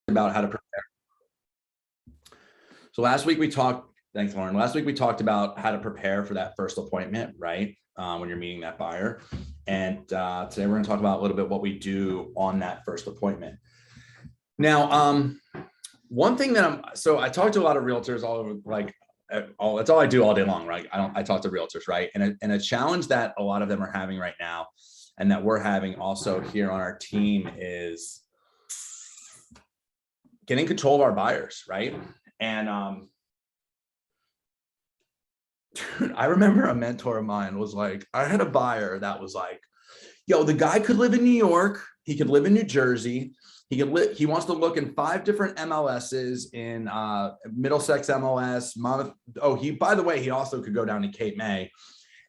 about how to prepare. So last week we talked, thanks Lauren. Last week we talked about how to prepare for that first appointment, right? When you're meeting that buyer. And today we're going to talk about a little bit what we do on that first appointment. Now, one thing that I talk to a lot of realtors all over, that's all I do all day long, right? I talk to realtors, right? And a challenge that a lot of them are having right now, and that we're having also here on our team, is getting control of our buyers, right? And dude, I remember a mentor of mine was like, I had a buyer that was like, yo, the guy could live in New York, he could live in New Jersey, he wants to look in 5 different MLSs in Middlesex MLS, Monmouth. Oh, by the way, he also could go down to Cape May.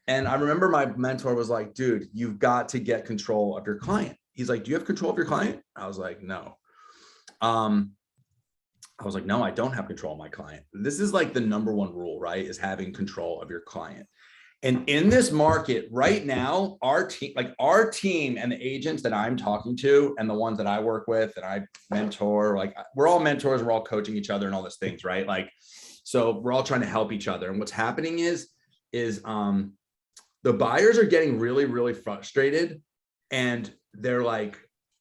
And I remember my mentor was like, dude, you've got to get control of your client. He's like, do you have control of your client? I was like, no. No, I don't have control of my client. This is like the number one rule, right? Is having control of your client. And in this market right now, our team and the agents that I'm talking to and the ones that I work with and I mentor, like we're all mentors, we're all coaching each other and all these things, right? Like, so we're all trying to help each other. And what's happening is the buyers are getting really, really frustrated, and they're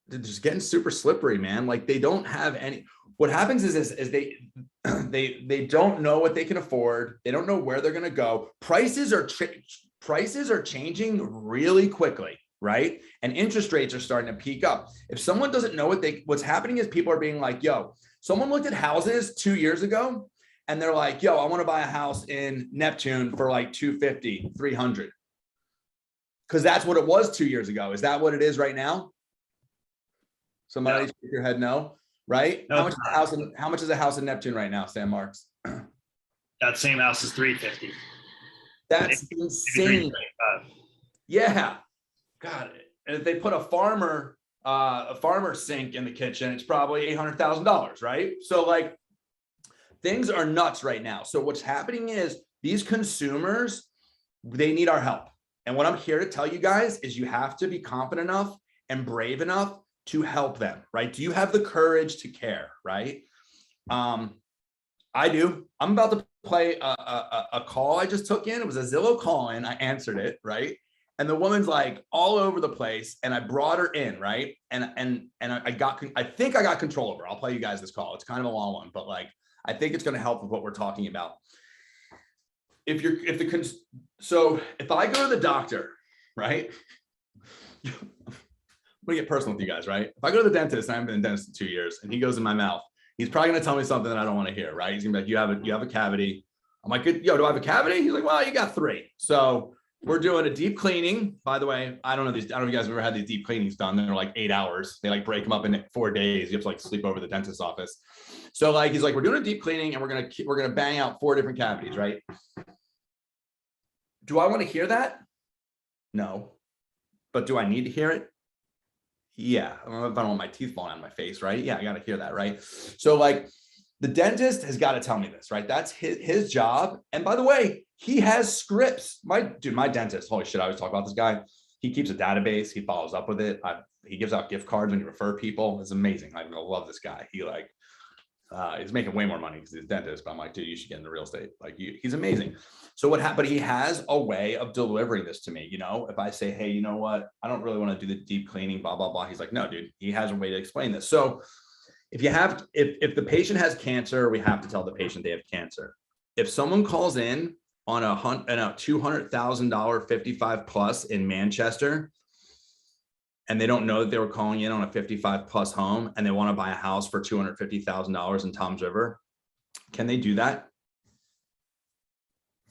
just getting super slippery, man. Like they don't have any. What happens is they don't know what they can afford. They don't know where they're going to go. Prices are changing really quickly, right? And interest rates are starting to peak up. If someone doesn't know what's happening is people are being like, yo, someone looked at houses 2 years ago and they're like, yo, I want to buy a house in Neptune for like 250, 300. Because that's what it was 2 years ago. Is that what it is right now? Somebody shake your head no. Right? No, how much is a house in Neptune right now, Sam Marks? That same house is 350. That's insane. Yeah. God. And if they put a farmer sink in the kitchen, it's probably $800,000, right? So like things are nuts right now. So what's happening is these consumers, they need our help. And what I'm here to tell you guys is you have to be confident enough and brave enough to help them, right? Do you have the courage to care, right? I do. I'm about to play a call I just took in. It was a Zillow call in. I answered it, right? And the woman's like all over the place, and I brought her in, right? And I think I got control over her. I'll play you guys this call. It's kind of a long one, but like I think it's going to help with what we're talking about. So if I go to the doctor, right? I'm gonna get personal with you guys, right? If I go to the dentist, and I haven't been to the dentist in 2 years, and he goes in my mouth, he's probably gonna tell me something that I don't want to hear, right? He's gonna be like, you have a cavity. I'm like, yo, do I have a cavity? He's like, well, you got 3. So we're doing a deep cleaning. By the way, I don't know if you guys have ever had these deep cleanings done. They're like 8 hours. They like break them up in 4 days. You have to like sleep over the dentist's office. So like, he's like, we're doing a deep cleaning and we're gonna bang out 4 different cavities, right? Do I want to hear that? No. But do I need to hear it? Yeah, I don't know if I don't want my teeth falling out of my face, right? Yeah, I got to hear that, right? So like the dentist has got to tell me this, right? That's his job. And by the way, he has scripts. My dentist, holy shit, I always talk about this guy. He keeps a database. He follows up with it. He gives out gift cards when you refer people. It's amazing. I love this guy. He's making way more money because he's a dentist, but I'm like, dude, you should get into real estate. Like he's amazing. So what happened? He has a way of delivering this to me. You know, if I say, hey, you know what? I don't really want to do the deep cleaning, blah, blah, blah. He's like, no, dude, he has a way to explain this. So if the patient has cancer, we have to tell the patient they have cancer. If someone calls in on a $200,000 55 plus in Manchester, and they don't know that they were calling in on a 55 plus home and they want to buy a house for $250,000 in Toms River, can they do that?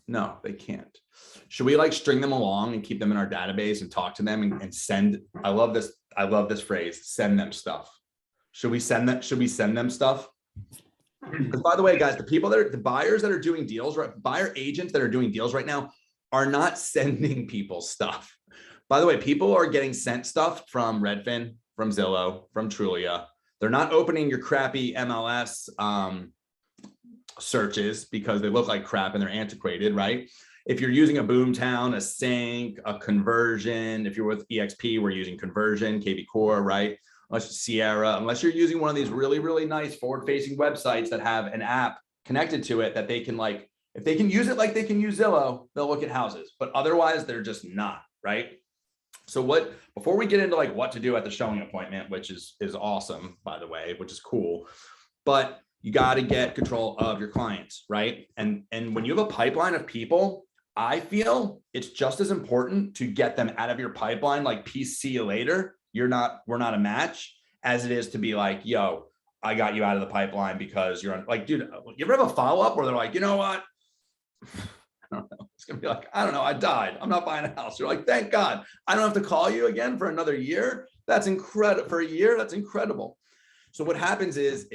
No, they can't. Should we like string them along and keep them in our database and talk to them and send? I love this phrase, send them stuff. Should we send them stuff? Because by the way, guys, the buyers that are doing deals, right? Buyer agents that are doing deals right now are not sending people stuff. By the way, people are getting sent stuff from Redfin, from Zillow, from Trulia. They're not opening your crappy MLS searches because they look like crap and they're antiquated, right? If you're using a Boomtown, a Sync, a Conversion, if you're with EXP, we're using Conversion, KB Core, right? unless Sierra, unless you're using one of these really, really nice forward-facing websites that have an app connected to it that they can like, if they can use it like they can use Zillow, they'll look at houses, but otherwise they're just not, right? So before we get into like what to do at the showing appointment, which is awesome, by the way, which is cool, but you got to get control of your clients, right? And when you have a pipeline of people, I feel it's just as important to get them out of your pipeline, like peace, see you later. We're not a match, as it is to be like, yo, I got you out of the pipeline because you're on, like, dude, you ever have a follow-up where they're like, you know what? I don't know. It's gonna be like, I don't know, I died. I'm not buying a house. You're like, thank God. I don't have to call you again for another year. That's incredible. For a year, that's incredible. So what happens is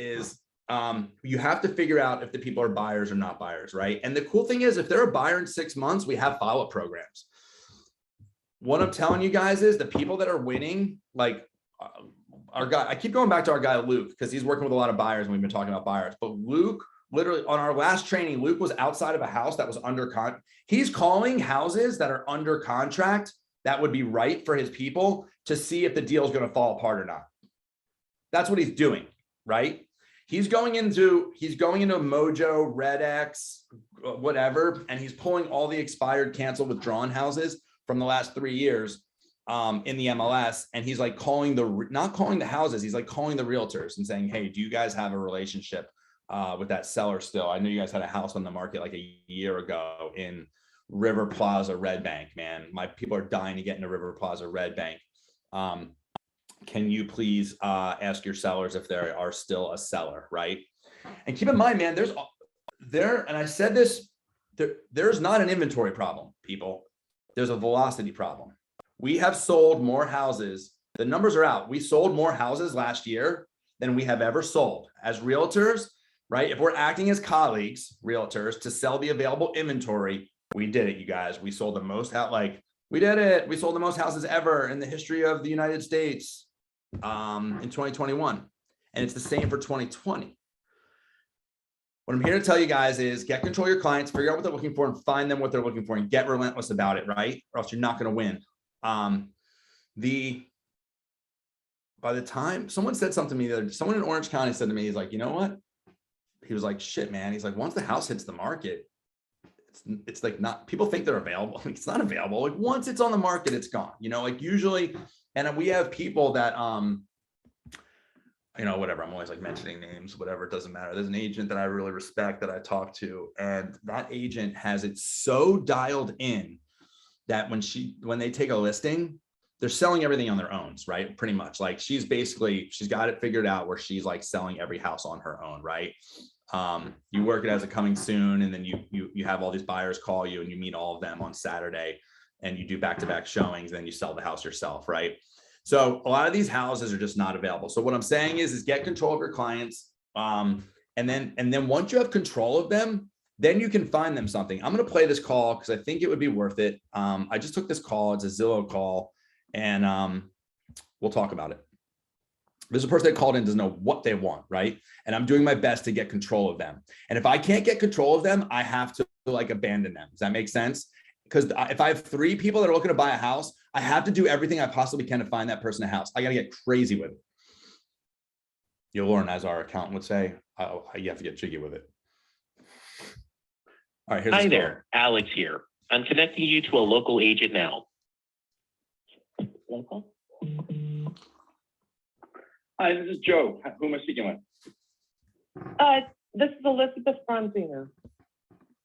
you have to figure out if the people are buyers or not buyers, right? And the cool thing is, if they're a buyer in 6 months, we have follow-up programs. What I'm telling you guys is the people that are winning, like our guy, I keep going back to our guy, Luke, because he's working with a lot of buyers and we've been talking about buyers, but Luke, literally on our last training, Luke was outside of a house that was under contract. He's calling houses that are under contract that would be right for his people to see if the deal is going to fall apart or not. That's what he's doing, right? He's going into Mojo, RedX, whatever, and he's pulling all the expired, canceled, withdrawn houses from the last 3 years in the MLS. And he's like not calling the houses, he's like calling the realtors and saying, hey, do you guys have a relationship with that seller still? I know you guys had a house on the market like a year ago in River Plaza, Red Bank, man. My people are dying to get into River Plaza, Red Bank. Can you please ask your sellers if they are still a seller, right? And keep in mind, man, and I said this, there's not an inventory problem, people. There's a velocity problem. We have sold more houses. The numbers are out. We sold more houses last year than we have ever sold as realtors, right? If we're acting as colleagues, realtors, to sell the available inventory, we did it, you guys. We sold the most out, like we did it. We sold the most houses ever in the history of the United States in 2021. And it's the same for 2020. What I'm here to tell you guys is get control of your clients, figure out what they're looking for and find them what they're looking for and get relentless about it, right? Or else you're not going to win. By the time someone said something to me, someone in Orange County said to me, he's like, you know what? He was like, shit, man. He's like, once the house hits the market, it's like not, people think they're available. It's not available. Like once it's on the market, it's gone, you know, like usually, and we have people that, you know, whatever, I'm always like mentioning names, whatever, it doesn't matter. There's an agent that I really respect that I talk to, and that agent has it so dialed in that when they take a listing, they're selling everything on their own, right? Pretty much like she's got it figured out where she's like selling every house on her own, right? You work it as a coming soon, and then you have all these buyers call you and you meet all of them on Saturday and you do back-to-back showings, then you sell the house yourself, right? So a lot of these houses are just not available. So what I'm saying is get control of your clients. And then once you have control of them, then you can find them something. I'm going to play this call because I think it would be worth it. I just took this call. It's a Zillow call, and we'll talk about it. There's a person that called in, doesn't know what they want, right? And I'm doing my best to get control of them. And if I can't get control of them, I have to like abandon them. Does that make sense? Because if I have 3 people that are looking to buy a house, I have to do everything I possibly can to find that person a house. I got to get crazy with it. You'll learn, as our accountant would say, you have to get jiggy with it. All right, here's Hi there, Alex here. I'm connecting you to a local agent now. Local? Hi, this is Joe. Who am I speaking with? This is Elizabeth Bronzino.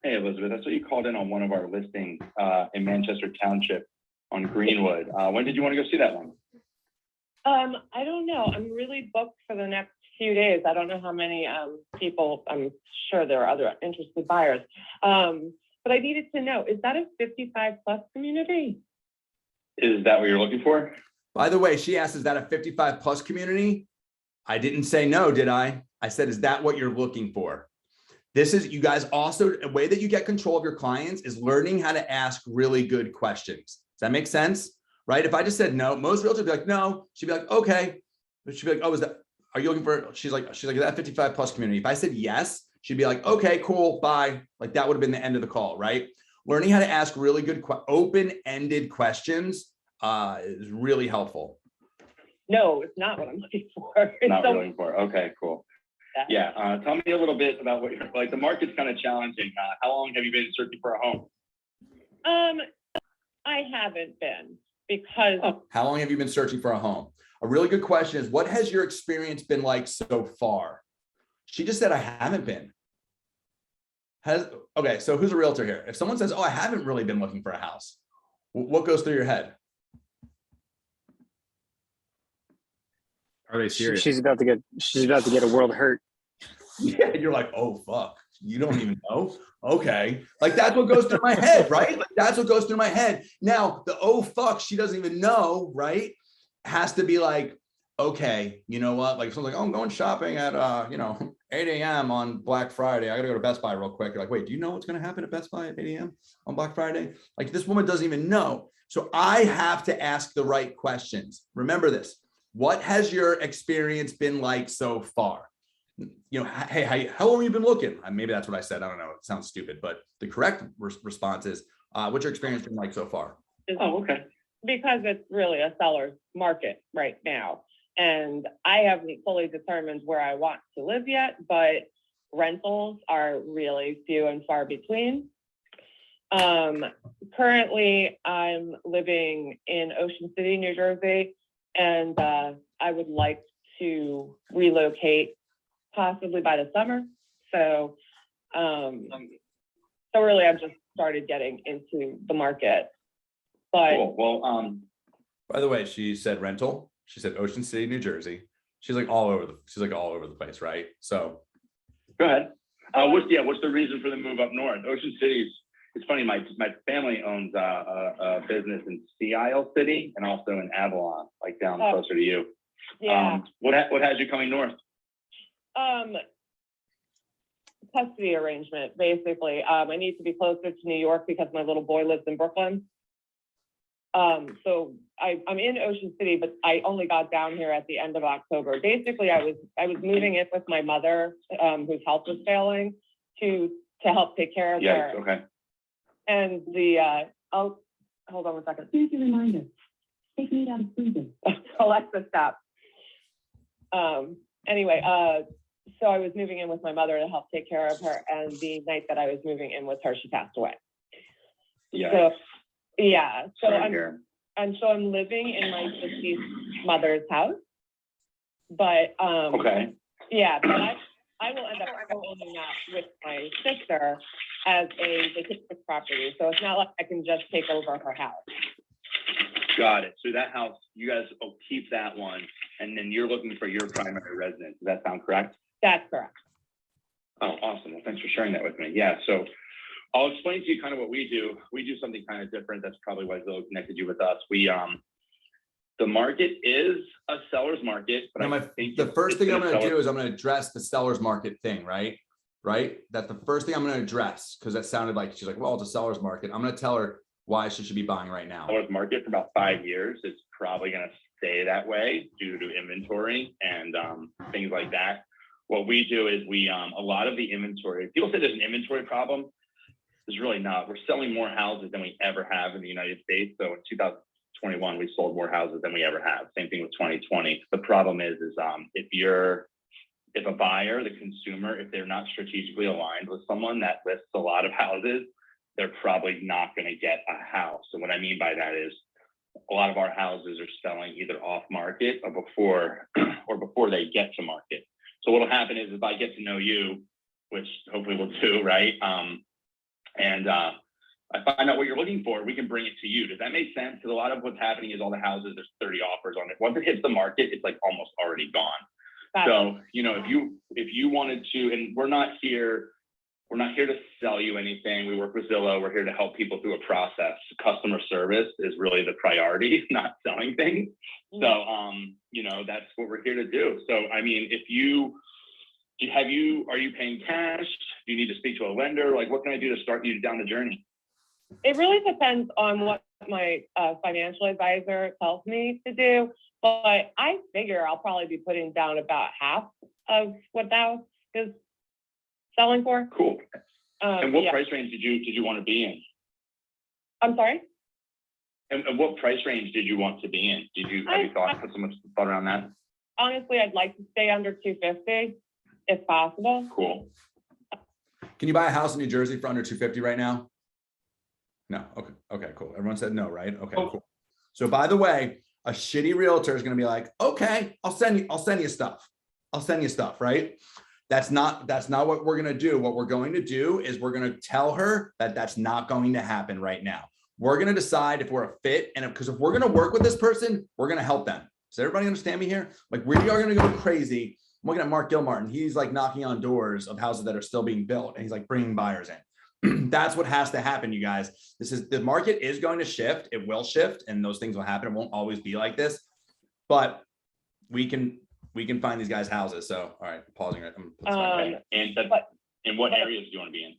Hey, Elizabeth. I saw you called in on one of our listings in Manchester Township on Greenwood. When did you want to go see that one? I don't know. I'm really booked for the next few days. I don't know how many people, I'm sure there are other interested buyers. But I needed to know, is that a 55 plus community? Is that what you're looking for? By the way, she asked, is that a 55 plus community? I didn't say no, did I? I said, is that what you're looking for? This is, you guys, also a way that you get control of your clients is learning how to ask really good questions. Does that make sense? Right? If I just said no, most realtors would be like, no. She'd be like, okay. But she'd be like, oh, are you looking for, she's like, is that 55 plus community? If I said yes, she'd be like, okay, cool, bye. Like that would have been the end of the call, right? Learning how to ask really good, open-ended questions is really helpful. No, it's not what I'm looking for. It's Not so- looking for. Okay, cool. Yeah. Tell me a little bit about what you're like. The market's kind of challenging. How long have you been searching for a home? I haven't been because How long have you been searching for a home? A really good question is, what has your experience been like so far? She just said, I haven't been. Okay, so who's a realtor here? If someone says, oh, I haven't really been looking for a house, what goes through your head? Are they serious? She's about to get a world hurt. Yeah, you're like, oh, fuck. You don't even know. Okay. Like that's what goes through my head, right? Like that's what goes through my head. Now, the oh, fuck, she doesn't even know, right? Has to be like, okay, you know what? Like someone's like, oh, I'm going shopping at 8 a.m. on Black Friday. I gotta go to Best Buy real quick. You're like, wait, do you know what's gonna happen at Best Buy at 8 a.m. on Black Friday? Like this woman doesn't even know. So I have to ask the right questions. Remember this. What has your experience been like so far? You know, hey, how long have you been looking? Maybe that's what I said. I don't know. It sounds stupid, but the correct response is, what's your experience been like so far? Oh, okay. because it's really a seller's market right now. And I haven't fully determined where I want to live yet, but rentals are really few and far between. Currently, I'm living in Ocean City, New Jersey, and I would like to relocate possibly by the summer. So really, I've just started getting into the market. But Cool. Well, By the way, she said rental. She said Ocean City, New Jersey. She's like all over the place, right? So go ahead. What's the reason for the move up north? Ocean City's, it's funny, my family owns a business in Sea Isle City and also in Avalon, like down closer to you. yeah, What has you coming north? custody arrangement, basically. I need to be closer to New York because my little boy lives in Brooklyn. So I'm in Ocean City, but I only got down here at the end of October. Basically, I was moving in with my mother, whose health was failing, to help take care of Yes, her. okay. And hold on one second. Here's a reminder. Take meat out of freezer. Alexa, stop. Anyway, so I was moving in with my mother to help take care of her, and the night that I was moving in with her, she passed away. Yeah. So yeah, so Sorry to hear. I'm living in my deceased mother's house, but Okay. yeah, but I will end up owning that with my sister as a vacation property. So it's not like I can just take over her house. Got it. So that house, you guys will keep that one, and then you're looking for your primary residence. Does that sound correct? That's correct. Oh, awesome. Well, thanks for sharing that with me. Yeah. So I'll explain to you kind of what we do. We do something kind of different. That's probably why Zillow connected you with us. The market is a seller's market, but now, I think the first thing I'm going to seller- do is I'm going to address the seller's market thing, right? Right? That's the first thing I'm going to address because that sounded like she's like, well, it's a seller's market. I'm going to tell her why she should be buying right now. seller's market for about 5 years. It's probably going to stay that way due to inventory and things like that. What we do is a lot of the inventory, people say there's an inventory problem. There's really not. We're selling more houses than we ever have in the United States. So in 2021, we sold more houses than we ever have. Same thing with 2020. The problem is if a buyer, the consumer, if they're not strategically aligned with someone that lists a lot of houses, they're probably not going to get a house. And what I mean by that is a lot of our houses are selling either off market or before they get to market. So what'll happen is if I get to know you, which hopefully we'll do, right? And I find out what you're looking for, we can bring it to you. Does that make sense? Because a lot of what's happening is all the houses, there's 30 offers on it. Once it hits the market, it's like almost already gone. So, if you wanted to, and we're not here to sell you anything. We work with Zillow. We're here to help people through a process. Customer service is really the priority, not selling things. So, that's what we're here to do. So, I mean, are you paying cash? Do you need to speak to a lender? Like, what can I do to start you down the journey? It really depends on what my financial advisor tells me to do, but I figure I'll probably be putting down about half of what the house is selling for. Cool. And what yeah. price range did you want to be in? I'm sorry? And what price range did you want to be in? Have you put so much thought around that? Honestly, I'd like to stay under 250 if possible. Cool. Can you buy a house in New Jersey for under 250 right now? No. Okay. Okay, cool. Everyone said no, right? Okay, Oh. cool. So by the way, a shitty realtor is going to be like, okay, I'll send you stuff. I'll send you stuff, right? That's not what we're going to do. What we're going to do is we're going to tell her that that's not going to happen right now. We're going to decide if we're a fit. And because if we're going to work with this person, we're going to help them. Does everybody understand me here? Like we are going to go crazy. I'm looking at Mark Gilmartin. He's like knocking on doors of houses that are still being built. And he's like bringing buyers in. That's what has to happen, you guys. The market is going to shift. It will shift and those things will happen. It won't always be like this, but we can find these guys houses. So, all right, pausing it. And what areas do you want to be in?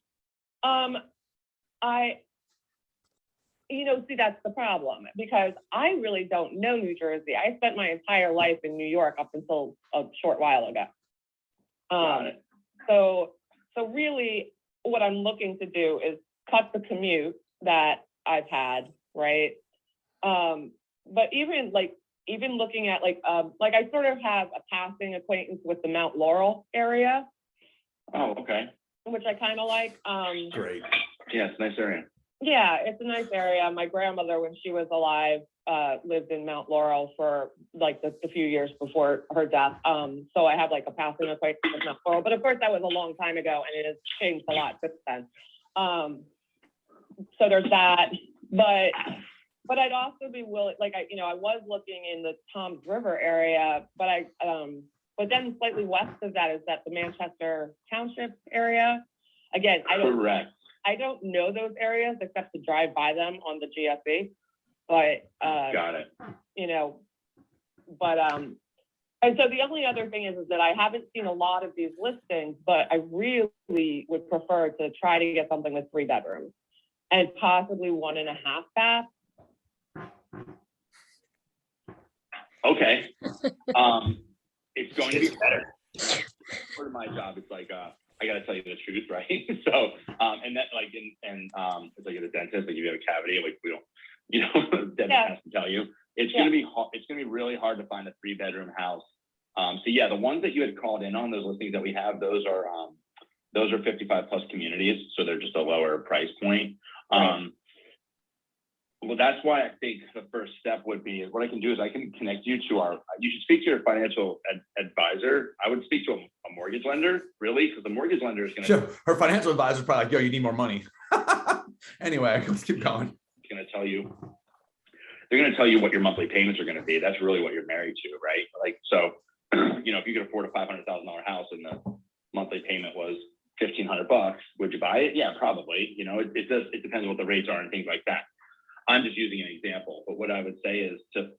See, that's the problem because I really don't know New Jersey. I spent my entire life in New York up until a short while ago. Got it. So really what I'm looking to do is cut the commute that I've had, right? But even looking at I sort of have a passing acquaintance with the Mount Laurel area. Oh, okay. Which I kind of like. Great. Yeah, it's a nice area. Yeah, it's a nice area. My grandmother, when she was alive, lived in Mount Laurel for like the few years before her death. So I have like a passing acquaintance with Mount Laurel, but of course that was a long time ago and it has changed a lot since then. So there's that, but I'd also be willing, I was looking in the Toms River area, but then slightly west of that is the Manchester Township area. Again, Correct. I don't know those areas except to drive by them on the GSE, but Got it. And so the only other thing is that I haven't seen a lot of these listings, but I really would prefer to try to get something with 3 bedrooms and possibly 1.5 baths. Okay. It's going to be better. Part of my job, it's like I gotta tell you the truth, right? So, and that it's like at a dentist, like if you have a cavity, like we don't, dentist has to tell you. It's gonna be hard. It's gonna be really hard to find a 3-bedroom house. So yeah, the ones that you had called in on, those listings that we have, those are 55 plus communities, so they're just a lower price point. Right. Well, that's why I think the first step would be what I can do is I can connect you to you should speak to your financial advisor. I would speak to a mortgage lender, really, because the mortgage lender is going to. Sure. Her financial advisor is probably like, yo, you need more money. Anyway, let's keep going. They're going to tell you what your monthly payments are going to be. That's really what you're married to, right? Like, so, if you could afford a $500,000 house and the monthly payment was $1,500, would you buy it? Yeah, probably. It depends on what the rates are and things like that. I'm just using an example, but what I would say is the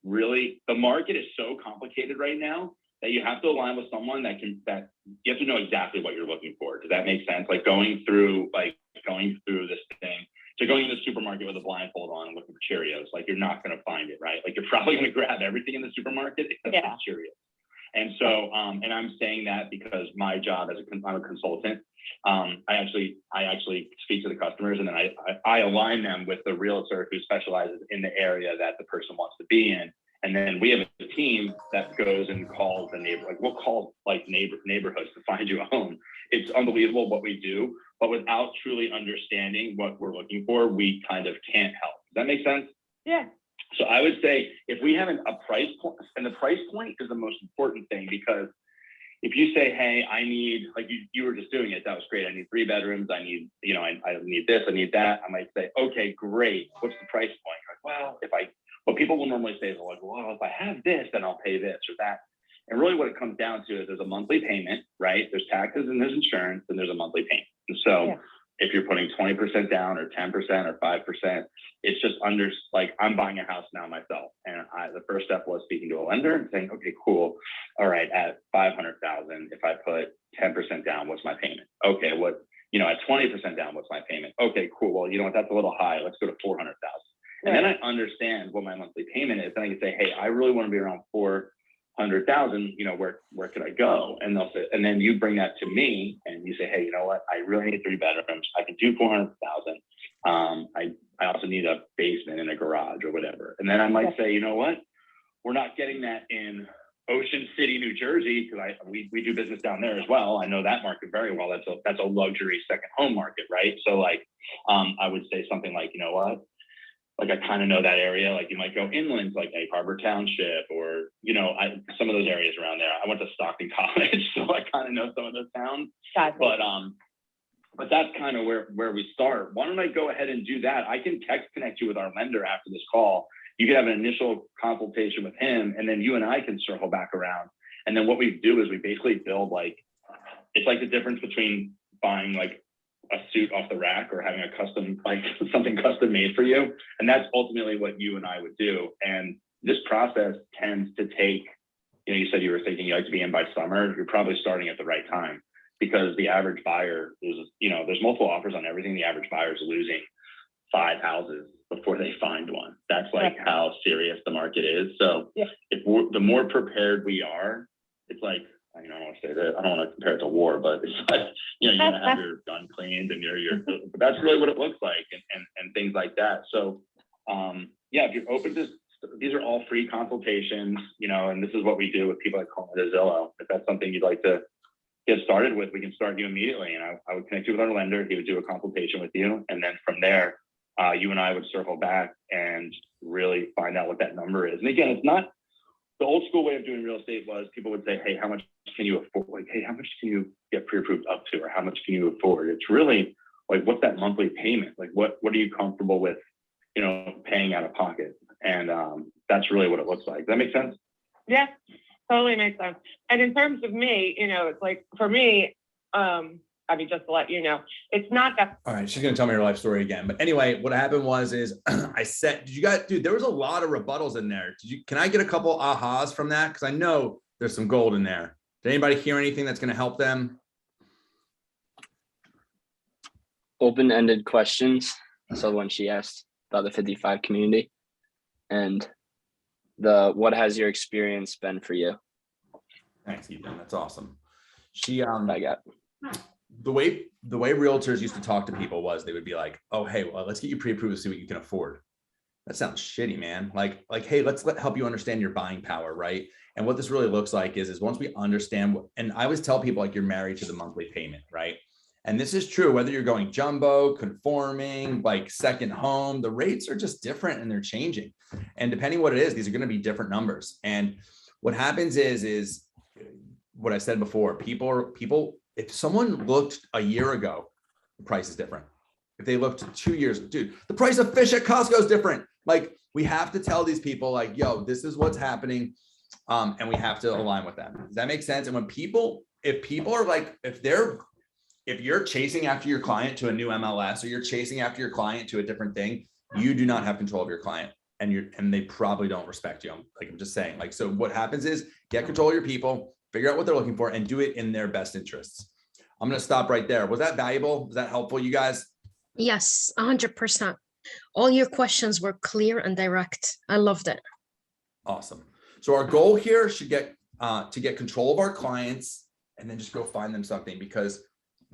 market is so complicated right now that you have to align with someone that you have to know exactly what you're looking for. Does that make sense? Like going through this thing, so going to the supermarket with a blindfold on and looking for Cheerios, like you're not going to find it, right? Like you're probably going to grab everything in the supermarket except for Cheerios. And so, and I'm saying that because my job I'm a consultant. I actually speak to the customers and then I align them with the realtor who specializes in the area that the person wants to be in. And then we have a team that goes and calls the neighbor, like we'll call neighborhoods to find you a home. It's unbelievable what we do, but without truly understanding what we're looking for, we kind of can't help. Does that make sense? Yeah. So I would say if we have a price point, and the price point is the most important thing, because if you say, hey, I need, like you were just doing it, that was great. I need 3 bedrooms. I need, I need this, I need that. I might say, okay, great. What's the price point? Like, well, what people will normally say is like, well, if I have this, then I'll pay this or that. And really what it comes down to is there's a monthly payment, right? There's taxes and there's insurance and there's a monthly payment. And so if you're putting 20% down or 10% or 5%, it's just I'm buying a house now myself. And the first step was speaking to a lender and saying, okay, cool. All right, at 500,000, if I put 10% down, what's my payment? Okay, at 20% down, what's my payment? Okay, cool. Well, you know what, that's a little high. Let's go to 400,000. And then I understand what my monthly payment is. Then I can say, hey, I really want to be around 400,000, where could I go? And they'll say, and then you bring that to me and you say, hey, you know what? I really need 3 bedrooms. I can do 400,000. I also need a basement and a garage or whatever. And then I might say, you know what? We're not getting that in Ocean City, New Jersey, because we do business down there as well. I know that market very well. That's a luxury second home market, right? So like, I would say something like, you know what? Like I kind of know that area. Like you might go inland, like Egg Harbor Township, or some of those areas around there. I went to Stockton College, so I kind of know some of those towns. Gotcha. But that's kind of where we start. Why don't I go ahead and do that? I can text connect you with our lender after this call. You can have an initial consultation with him, and then you and I can circle back around. And then what we do is we basically build it's like the difference between buying like a suit off the rack or having a custom, like something custom made for you. And that's ultimately what you and I would do. And this process tends to take, you said you were thinking you like to be in by summer. You're probably starting at the right time, because the average buyer is, there's multiple offers on everything. The average buyer is losing 5 houses before they find one. That's like how serious the market is. So the more prepared we are, it's like, I don't want to say that, I don't want to compare it to war, but it's like, you're gonna have your gun cleaned and that's really what it looks like, and things like that. So if you're open to, these are all free consultations, and this is what we do with people that call it a Zillow. If that's something you'd like to get started with, we can start you immediately. And I would connect you with our lender. He would do a consultation with you. And then from there, you and I would circle back and really find out what that number is. And again, it's not the old school way of doing real estate. Was people would say, hey, how much can you afford? Like, hey, how much can you get pre-approved up to? Or how much can you afford? It's really like, what's that monthly payment? Like, what are you comfortable with, paying out of pocket? And that's really what it looks like. Does that make sense? Yeah, totally makes sense. And in terms of me, it's like, for me, just to let you know, it's not that. All right, she's gonna tell me her life story again. But anyway, what happened was I said, there was a lot of rebuttals in there. Can I get a couple ahas from that? Because I know there's some gold in there. Did anybody hear anything that's gonna help them? Open-ended questions. So when she asked about the 55 community and what has your experience been for you? Thanks, Ethan. That's awesome. She I got the way realtors used to talk to people was they would be like, oh, hey, well, let's get you pre-approved to see what you can afford. That sounds shitty, man. Like, hey, let's help you understand your buying power, right? And what this really looks like is once we understand and I always tell people, like, you're married to the monthly payment, right? And this is true, whether you're going jumbo, conforming, like second home, the rates are just different and they're changing. And depending what it is, these are going to be different numbers. And what happens is what I said before, people, if someone looked a year ago, the price is different. If they looked 2 years, dude, the price of fish at Costco is different. Like, we have to tell these people, like, yo, this is what's happening. And we have to align with them. Does that make sense? And if people are like, if you're chasing after your client to a new MLS, or you're chasing after your client to a different thing, you do not have control of your client, and they probably don't respect you. I'm just saying, like, so what happens is get control of your people, figure out what they're looking for, and do it in their best interests. I'm going to stop right there. Was that valuable? Was that helpful, you guys? Yes, 100%. All your questions were clear and direct. I loved it. Awesome. So our goal here should get to get control of our clients and then just go find them something, because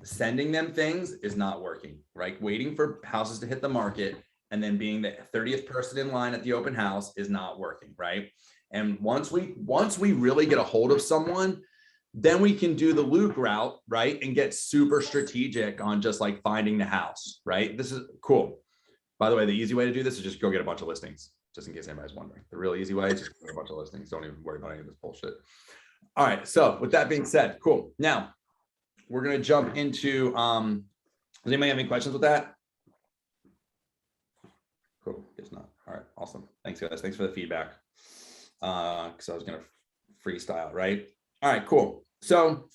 sending them things is not working, right? Waiting for houses to hit the market and then being the 30th person in line at the open house is not working, right? And once we really get a hold of someone, then we can do the Luke route, right? And get super strategic on just like finding the house, right? This is cool. By the way, the easy way to do this is just go get a bunch of listings, just in case anybody's wondering. The real easy way is just get a bunch of listings. Don't even worry about any of this bullshit. All right. So with that being said, cool. Now we're going to jump into, does anybody have any questions with that? Cool. Guess not. All right. Awesome. Thanks, guys. Thanks for the feedback. Because I was going to freestyle, right? All right, cool. So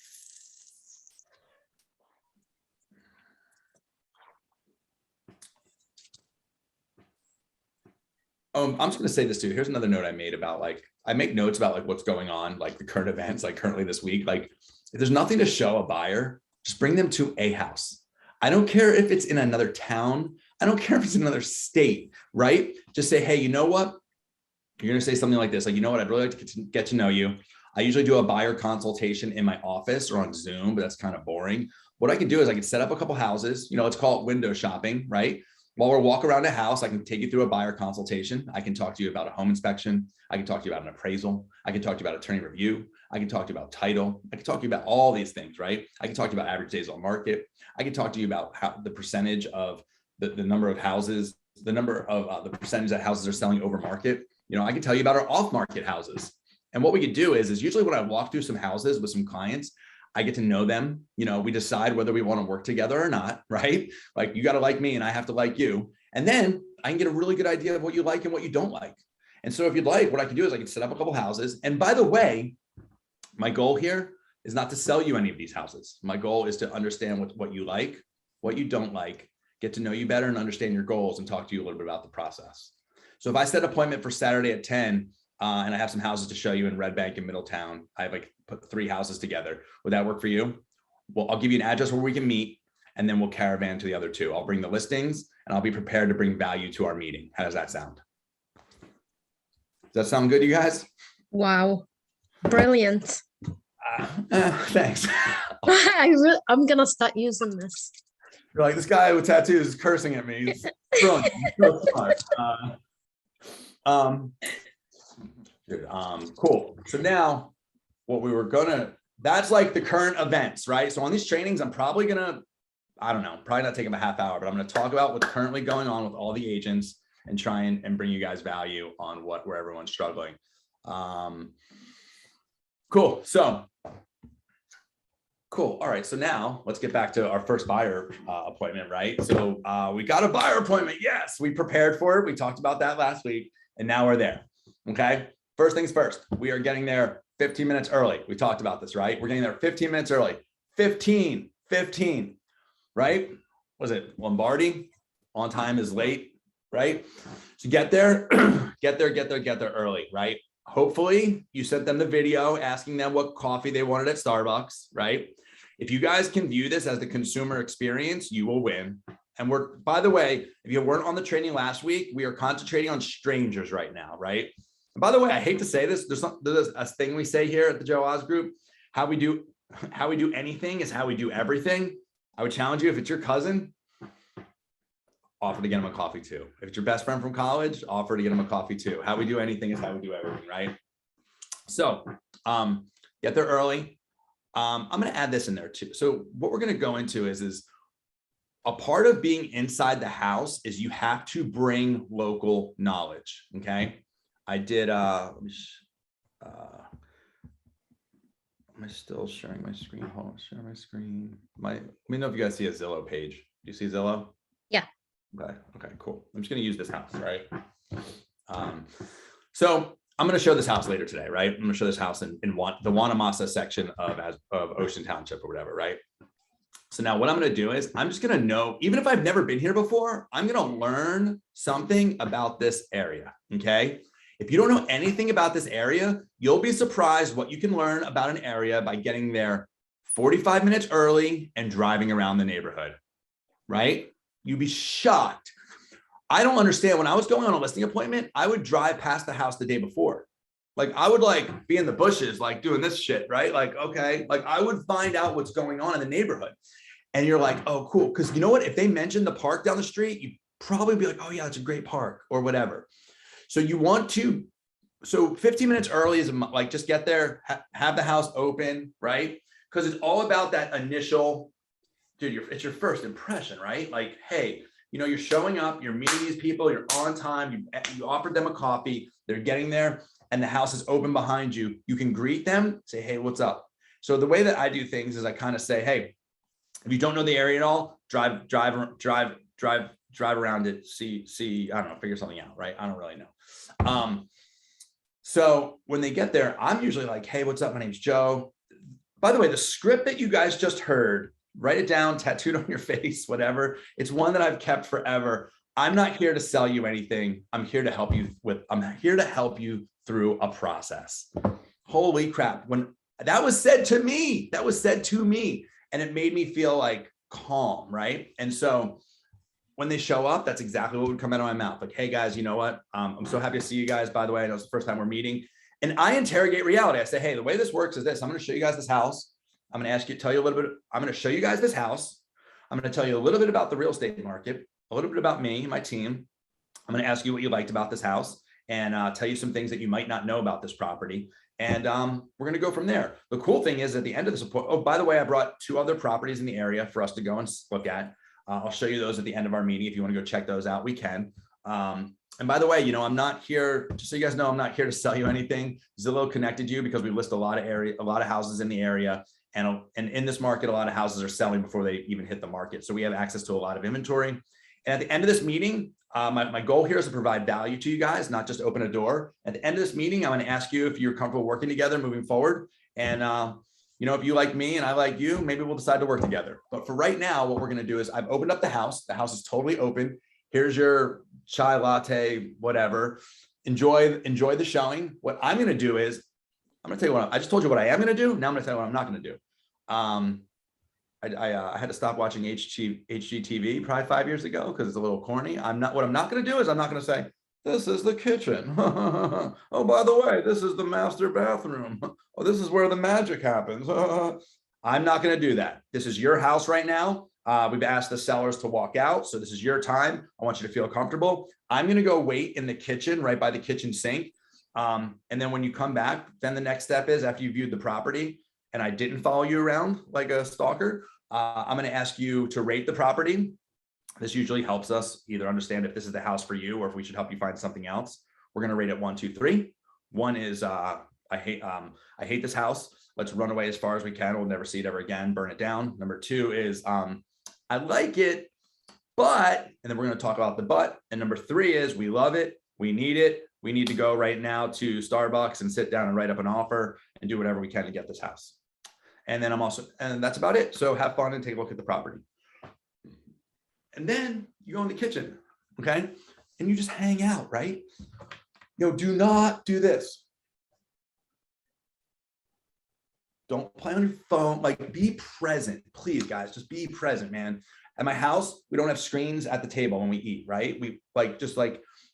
I'm just going to say this too. Here's another note I made about, like, I make notes about like what's going on, like the current events, like currently this week. Like, if there's nothing to show a buyer, just bring them to a house. I don't care if it's in another town. I don't care if it's in another state, right? Just say, hey, you know what? You're going to say something like this, like, you know what? I'd really like to get to know you. I usually do a buyer consultation in my office or on Zoom, but that's kind of boring. What I can do is I can set up a couple houses, let's call it window shopping, right? While we're walking around a house, I can take you through a buyer consultation. I can talk to you about a home inspection. I can talk to you about an appraisal. I can talk to you about attorney review. I can talk to you about title. I can talk to you about all these things, right? I can talk to you about average days on market. I can talk to you about how the percentage of the number of houses, the number of the percentage that houses are selling over market. You know, I can tell you about our off market houses. And what we could do is usually when I walk through some houses with some clients, I get to know them. You know, we decide whether we want to work together or not, right? Like you got to like me and I have to like you. And then I can get a really good idea of what you like and what you don't like. And so if you'd like, what I can do is I can set up a couple houses. And by the way, my goal here is not to sell you any of these houses. My goal is to understand what you like, what you don't like, get to know you better and understand your goals and talk to you a little bit about the process. So if I set an appointment for Saturday at 10 and I have some houses to show you in Red Bank and Middletown, I have like put 3 houses together. Would that work for you? Well, I'll give you an address where we can meet and then we'll caravan to the other 2. I'll bring the listings and I'll be prepared to bring value to our meeting. How does that sound? Does that sound good to you guys? Wow. Brilliant. Thanks. I'm gonna start using this. You're like, this guy with tattoos is cursing at me. He's brilliant. He's so smart. Cool. So now what we were gonna, that's like the current events, right? So on these trainings, I'm probably gonna, I don't know, probably not take them a half hour, but I'm gonna talk about what's currently going on with all the agents and try and bring you guys value on where everyone's struggling. Cool. So cool. All right. So now let's get back to our first buyer appointment, right? So we got a buyer appointment. Yes, we prepared for it. We talked about that last week and now we're there. Okay. First things first, we are getting there 15 minutes early. We talked about this, right? We're getting there 15 minutes early. 15, right? Was it Lombardi? On time is late, right? So get there early, right? Hopefully you sent them the video asking them what coffee they wanted at Starbucks, right? If you guys can view this as the consumer experience, you will win. And we're, by the way, if you weren't on the training last week, we are concentrating on strangers right now, right? And by the way, I hate to say this, there's a thing we say here at the Joe Oz Group, how we do anything is how we do everything. I would challenge you, if it's your cousin, offer to get him a coffee too. If it's your best friend from college, offer to get him a coffee too. How we do anything is how we do everything, right? So get there early. I'm going to add this in there too. So what we're going to go into is a part of being inside the house is you have to bring local knowledge. Okay. I did, am I still sharing my screen? Hold on, share my screen. Let me know if you guys see a Zillow page. Do you see Zillow? Yeah. Okay, cool. I'm just going to use this house, right? So I'm going to show this house later today, right? I'm going to show this house in the Wanamasa section of Ocean Township or whatever, right? So now what I'm going to do is I'm just going to know, even if I've never been here before, I'm going to learn something about this area, okay? If you don't know anything about this area, you'll be surprised what you can learn about an area by getting there 45 minutes early and driving around the neighborhood, right? You'd be shocked. I don't understand. When I was going on a listing appointment, I would drive past the house the day before. Like I would like be in the bushes, like doing this shit, right? Like, okay, like I would find out what's going on in the neighborhood. And you're like, oh, cool. Because you know what? If they mentioned the park down the street, you'd probably be like, oh yeah, it's a great park or whatever. So you want to, so 15 minutes early is like, just get there, have the house open, right? Because it's all about that initial, dude, it's your first impression, right? Like, hey, you know, you're showing up, you're meeting these people, you're on time, you offered them a coffee, they're getting there and the house is open behind you. You can greet them, say, hey, what's up? So the way that I do things is I kind of say, hey, if you don't know the area at all, drive around it, see, I don't know, figure something out, right? I don't really know. So when they get there, I'm usually like, hey, what's up? My name's Joe. By the way, the script that you guys just heard, write it down, tattooed on your face, whatever. It's one that I've kept forever. I'm not here to sell you anything. I'm here to help you through a process. Holy crap. When that was said to me, and it made me feel like calm, right? And so when they show up, that's exactly what would come out of my mouth. Like, hey guys, you know what? I'm so happy to see you guys. By the way, I know it's the first time we're meeting. And I interrogate reality. I say, hey, the way this works is this. I'm going to show you guys this house. I'm going to show you guys this house. I'm going to tell you a little bit about the real estate market. a little bit about me and my team. I'm going to ask you what you liked about this house and tell you some things that you might not know about this property. And we're going to go from there. The cool thing is at the end of this report, oh, by the way, I brought 2 other properties in the area for us to go and look at. I'll show you those at the end of our meeting. If you want to go check those out, we can. And by the way, you know, I'm not here, just so you guys know, I'm not here to sell you anything. Zillow connected you because we list a lot of houses in the area. And in this market, a lot of houses are selling before they even hit the market. So we have access to a lot of inventory. And at the end of this meeting, my goal here is to provide value to you guys, not just open a door. At the end of this meeting, I'm going to ask you if you're comfortable working together moving forward. And, you know, if you like me and I like you, maybe we'll decide to work together. But for right now, what we're going to do is I've opened up the house. The house is totally open. Here's your chai latte, whatever. Enjoy the showing. What I'm going to do is I'm going to tell you what I just told you what I am going to do. Now I'm going to tell you what I'm not going to do. I had to stop watching HGTV probably 5 years ago because it's a little corny. What I'm not going to do is I'm not going to say, this is the kitchen. Oh, by the way, this is the master bathroom. Oh, this is where the magic happens. I'm not going to do that. This is your house right now. We've asked the sellers to walk out. So this is your time. I want you to feel comfortable. I'm going to go wait in the kitchen right by the kitchen sink. And then when you come back, then the next step is after you viewed the property and I didn't follow you around like a stalker, I'm going to ask you to rate the property. This usually helps us either understand if this is the house for you or if we should help you find something else. We're going to rate it 1, 2, 3. 1 is I hate this house. Let's run away as far as we can. We'll never see it ever again. Burn it down. Number 2 is I like it, but, and then we're going to talk about the but. And number 3 is we love it. We need it. We need to go right now to Starbucks and sit down and write up an offer and do whatever we can to get this house. And then and that's about it. So have fun and take a look at the property. And then you go in the kitchen, okay? And you just hang out, right? You know, do not do this. Don't play on your phone, like be present, please guys, just be present, man. At my house, we don't have screens at the table when we eat, right? We like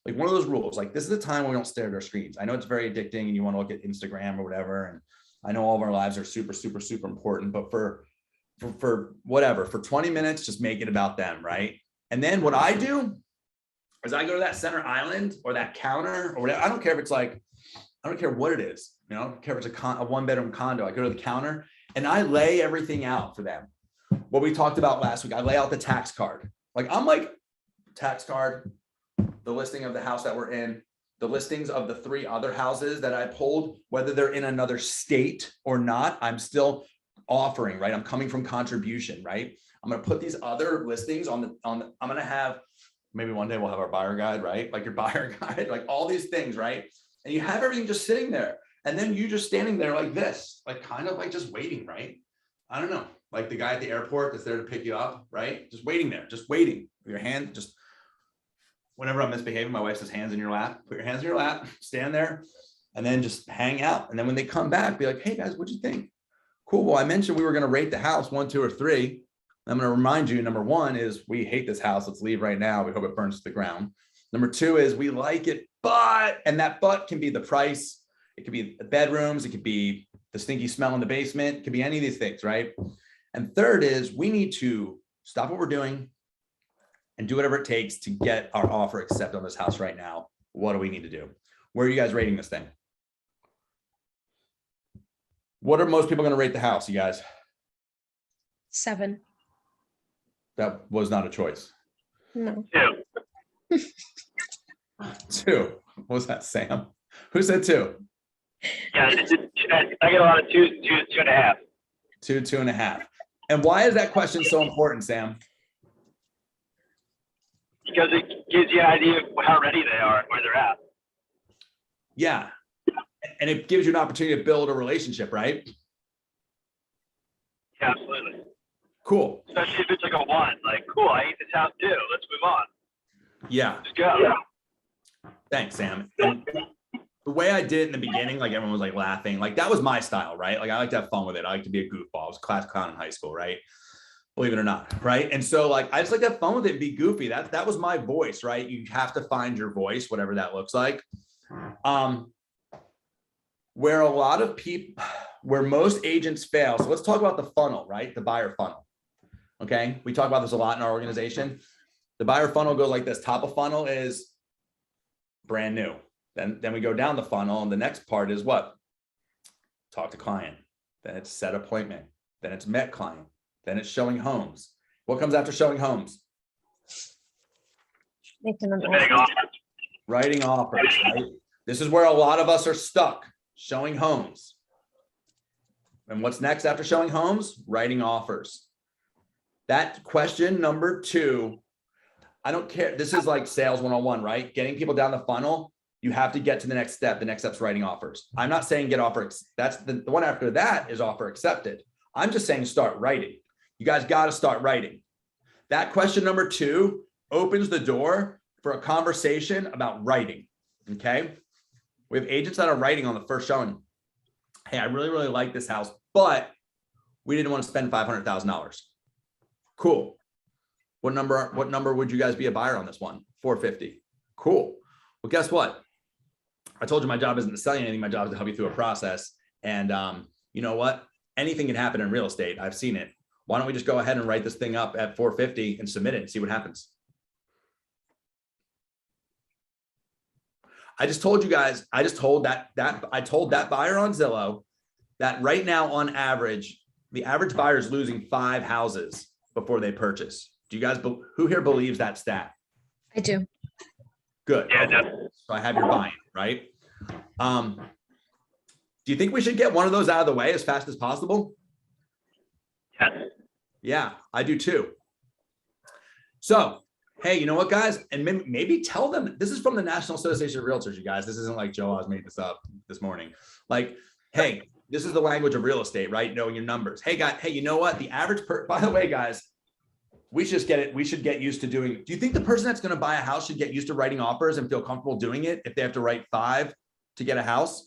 one of those rules, like this is the time when we don't stare at our screens. I know it's very addicting and you want to look at Instagram or whatever. And I know all of our lives are super, super, super important, but for whatever, for 20 minutes, just make it about them, right? And then what I do is I go to that center island or that counter or whatever. I don't care if it's like, I don't care what it is. You know, I don't care if it's a 1-bedroom condo. I go to the counter and I lay everything out for them. What we talked about last week, I lay out the tax card. I'm like, tax card, the listing of the house that we're in, the listings of the 3 other houses that I pulled, whether they're in another state or not, I'm still offering, right? I'm coming from contribution, right? I'm going to put these other listings I'm going to have, maybe one day we'll have our buyer guide, right? Like your buyer guide, like all these things, right? And you have everything just sitting there. And then you just standing there like this, like kind of like just waiting, right? I don't know, like the guy at the airport that's there to pick you up, right? Just waiting there, just waiting with your hand, just whenever I'm misbehaving, my wife says hands in your lap, put your hands in your lap, stand there, and then just hang out. And then when they come back, be like, hey guys, what'd you think? Cool, well, I mentioned we were gonna rate the house 1, 2, or 3. I'm gonna remind you, number 1 is we hate this house, let's leave right now. We hope it burns to the ground. Number 2 is we like it, but, and that but can be the price. It could be the bedrooms. It could be the stinky smell in the basement. It could be any of these things, right? And third is we need to stop what we're doing and do whatever it takes to get our offer accepted on this house right now. What do we need to do? Where are you guys rating this thing? What are most people going to rate the house, you guys? 7. That was not a choice. No. 2. 2. What was that, Sam? Who said 2? Yeah, I get a lot of 2.5. 2, 2.5. And why is that question so important, Sam? Because it gives you an idea of how ready they are and where they're at. Yeah. And it gives you an opportunity to build a relationship, right? Yeah, absolutely. Cool. Especially if it's like a 1, like, cool, I hate this house too. Let's move on. Yeah. Let's go. Yeah. Thanks, Sam. And the way I did it in the beginning, like everyone was like laughing, like that was my style, right? Like I like to have fun with it. I like to be a goofball. I was a class clown in high school, right? Believe it or not, right? And so like I just like to have fun with it and be goofy. That was my voice, right? You have to find your voice, whatever that looks like. Where a lot of people, where most agents fail. So let's talk about the funnel, right? The buyer funnel. Okay. We talk about this a lot in our organization. The buyer funnel goes like this. Top of funnel is brand new. Then we go down the funnel, and the next part is what? Talk to client. Then it's set appointment. Then it's met client. Then it's showing homes. What comes after showing homes? Making an Submitting offer. offers. Writing offers, right? This is where a lot of us are stuck, showing homes. And what's next after showing homes? Writing offers. That question number 2, I don't care. This is like sales 101, right? Getting people down the funnel. You have to get to the next step. The next step's writing offers. I'm not saying get offer. That's the one after that is offer accepted. I'm just saying start writing. You guys got to start writing. That question number 2 opens the door for a conversation about writing. Okay. We have agents that are writing on the first showing. Hey, I really, really like this house, but we didn't want to spend $500,000. Cool. What number would you guys be a buyer on this one? 450. Cool. Well, guess what? I told you my job isn't to sell you anything. My job is to help you through a process. And you know what? Anything can happen in real estate. I've seen it. Why don't we just go ahead and write this thing up at 450 and submit it and see what happens? I just told you guys, I told that buyer on Zillow that right now on average, the average buyer is losing 5 houses before they purchase. Do you guys, who here believes that stat? I do. Good. Yeah, Okay. definitely. So I have your buy-in, right? Do you think we should get one of those out of the way as fast as possible? Yes. Yeah, I do too. So, hey, you know what, guys? And maybe tell them, this is from the National Association of Realtors, you guys. This isn't like Joe, I was making this up this morning. Like, hey, this is the language of real estate, right? Knowing your numbers. Hey, guys, hey, you know what? The average by the way, guys, we should get it. We should get used to doing. Do you think the person that's going to buy a house should get used to writing offers and feel comfortable doing it if they have to write 5 to get a house?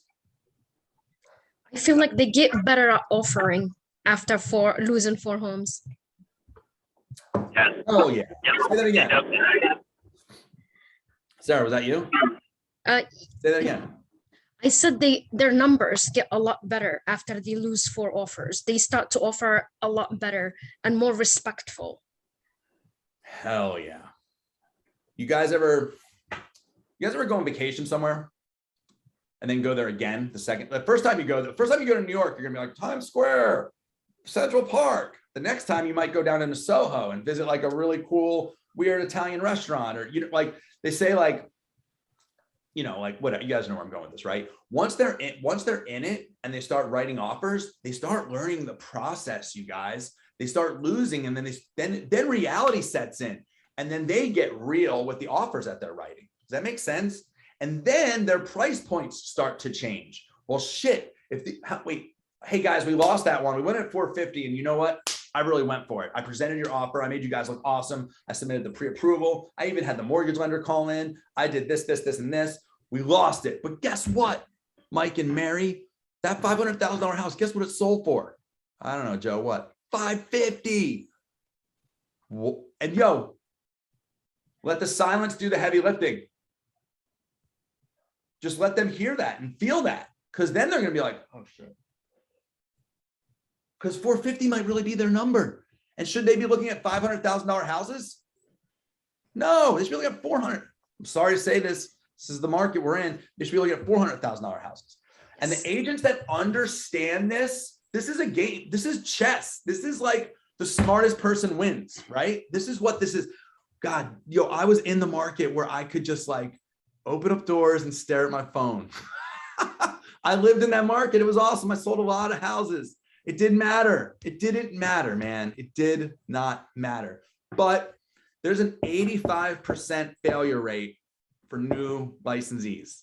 I feel like they get better at offering after losing 4 homes. Yes. Oh yeah. Yep. Say that again. Yep. Sarah, was that you? Uh, Say that again. I said their numbers get a lot better after they lose 4 offers. They start to offer a lot better and more respectful. Hell yeah. You guys ever go on vacation somewhere and then go there again the first time you go to New York, you're gonna be like Times Square, Central Park. The next time you might go down into Soho and visit like a really cool, weird Italian restaurant, or, you know, like they say, like, you know, like what, you guys know where I'm going with this, right? Once they're in it and they start writing offers, they start learning the process, you guys. They start losing, and then reality sets in, and then they get real with the offers that they're writing. Does that make sense? And then their price points start to change. Well, shit, hey guys, we lost that one. We went at 450, and you know what? I really went for it. I presented your offer. I made you guys look awesome. I submitted the pre-approval. I even had the mortgage lender call in. I did this, and this. We lost it. But guess what, Mike and Mary? That $500,000 house, guess what it sold for? I don't know, Joe, what? 550. And yo, let the silence do the heavy lifting. Just let them hear that and feel that, because then they're going to be like, oh shit. Because 450 might really be their number. And should they be looking at $500,000 houses? No, they should be looking at 400. I'm sorry to say this. This is the market we're in. They should be looking at $400,000 houses. And the agents that understand this is a game. This is chess. This is like the smartest person wins, right? This is what this is. God, yo, I was in the market where I could just like open up doors and stare at my phone. I lived in that market. It was awesome. I sold a lot of houses. It didn't matter. It didn't matter, man. It did not matter. But there's an 85% failure rate for new licensees